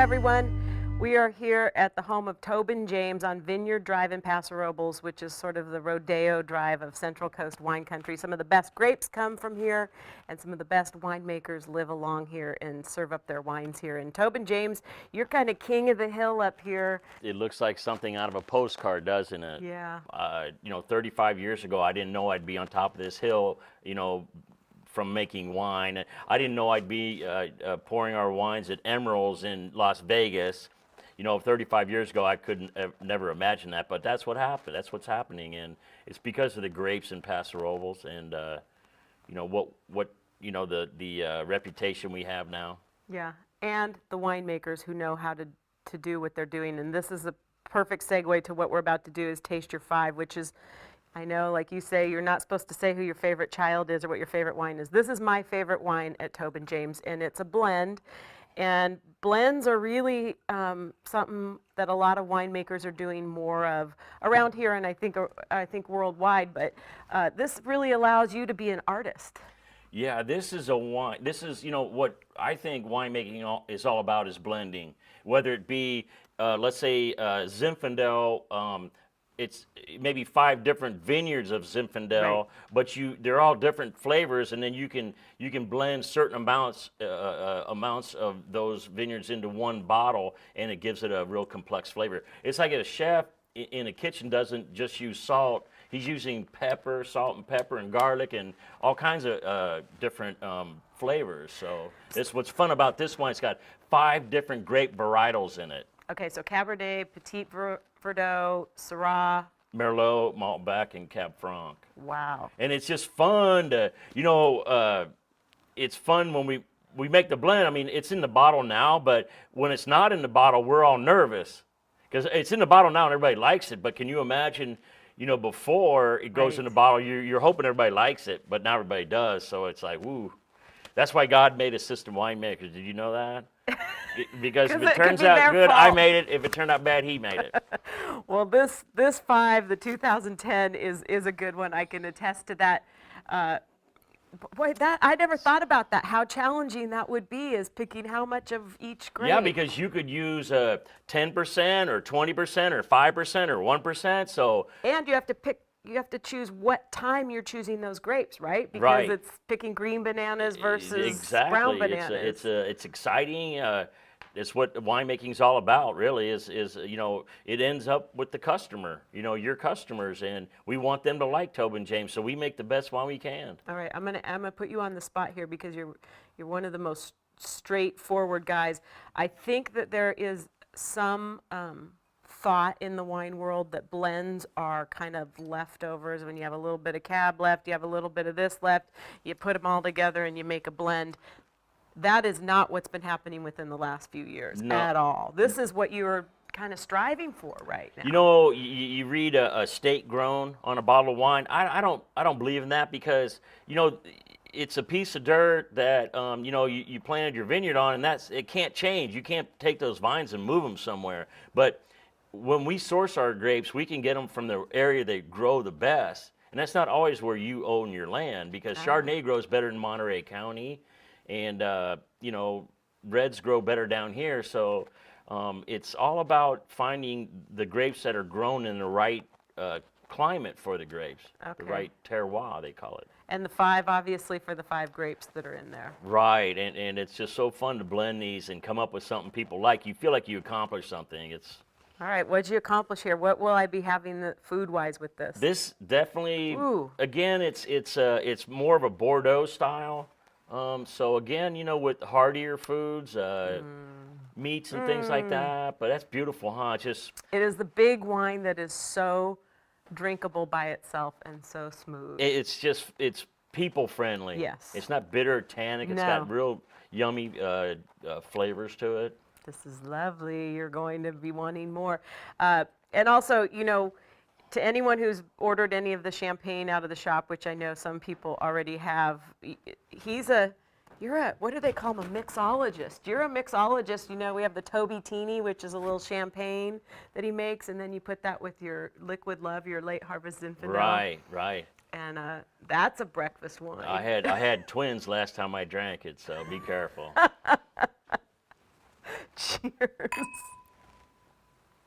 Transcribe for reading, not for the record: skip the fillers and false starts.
everyone. We are here at the home of Tobin James on Vineyard Drive in Paso Robles, which is sort of the rodeo drive of Central Coast wine country. Some of the best grapes come from here, and some of the best winemakers live along here and serve up their wines here. And Tobin James, you're kind of king of the hill up here. It looks like something out of a postcard, doesn't it? Yeah. 35 years ago, I didn't know I'd be on top of this hill, from making wine. I didn't know I'd be pouring our wines at Emerald's in Las Vegas. 35 years ago, I couldn't never imagine that, but that's what happened. That's what's happening, and it's because of the grapes in Paso Robles, and the reputation we have now. Yeah, and the winemakers who know how to do what they're doing, and this is a perfect segue to what we're about to do is Taste Your Five, which is, I know, like you say, you're not supposed to say who your favorite child is or what your favorite wine is. This is my favorite wine at Tobin James, and it's a blend. And blends are really something that a lot of winemakers are doing more of around here, and I think worldwide. But this really allows you to be an artist. Yeah, this is a wine. This is what I think winemaking is all about is blending. Whether it be let's say Zinfandel. It's maybe 5 different vineyards of Zinfandel, right. But they're all different flavors, and then you can blend certain amounts of those vineyards into one bottle, and it gives it a real complex flavor. It's like a chef in a kitchen doesn't just use salt; he's using salt and pepper, and garlic, and all kinds of different flavors. So it's what's fun about this wine. It's got 5 different grape varietals in it. Okay, so Cabernet, Petit Verdot, Syrah, Merlot, Malbec, and Cab Franc. Wow. And it's just fun to, it's fun when we make the blend. I mean, it's in the bottle now, but when it's not in the bottle, we're all nervous. Because it's in the bottle now and everybody likes it, but can you imagine, before it goes right. in the bottle, you're hoping everybody likes it, but not everybody does, so it's like, woo. That's why God made assistant winemakers. Did you know that? Because if it turns out good, I made it. If it turned out bad, he made it. Well, this 5, the 2010, is a good one. I can attest to that. Boy, I never thought about that. How challenging that would be is picking how much of each grape. Yeah, because you could use 10% or 20% or 5% or 1%. So. And you have to choose what time you're choosing those grapes, right? Because right. It's picking green bananas versus exactly. brown bananas. It's exciting. It's what winemaking's all about, really. Is it ends up with the customer. Your customers, and we want them to like Tobin James, so we make the best wine we can. All right, I'm gonna put you on the spot here because you're one of the most straightforward guys. I think that there is some thought in the wine world that blends are kind of leftovers. When you have a little bit of cab left, you have a little bit of this left, you put them all together and you make a blend. That is not what's been happening within the last few years at all. This is what you're kind of striving for right now. You read a state grown on a bottle of wine. I don't believe in that because it's a piece of dirt that you planted your vineyard on, and it can't change. You can't take those vines and move them somewhere. But when we source our grapes, we can get them from the area they grow the best, and that's not always where you own your land because Chardonnay grows better in Monterey County, and reds grow better down here. So it's all about finding the grapes that are grown in the right climate for the grapes, the right terroir they call it. And the 5, obviously, for the 5 grapes that are in there. Right, and it's just so fun to blend these and come up with something people like. You feel like you accomplished something. All right, what did you accomplish here? What will I be having food-wise with this? This definitely, again, it's more of a Bordeaux style. So again, with heartier foods, meats and things like that. But that's beautiful, huh? It is the big wine that is so drinkable by itself and so smooth. It's people friendly. Yes. It's not bitter or tannic. It's got real yummy flavors to it. This is lovely. You're going to be wanting more. And also, to anyone who's ordered any of the champagne out of the shop, which I know some people already have, what do they call them, a mixologist. You're a mixologist. We have the Toby Teeny, which is a little champagne that he makes, and then you put that with your Liquid Love, your late harvest Zinfandel. Right. And that's a breakfast wine. I had twins last time I drank it, so be careful. Cheers.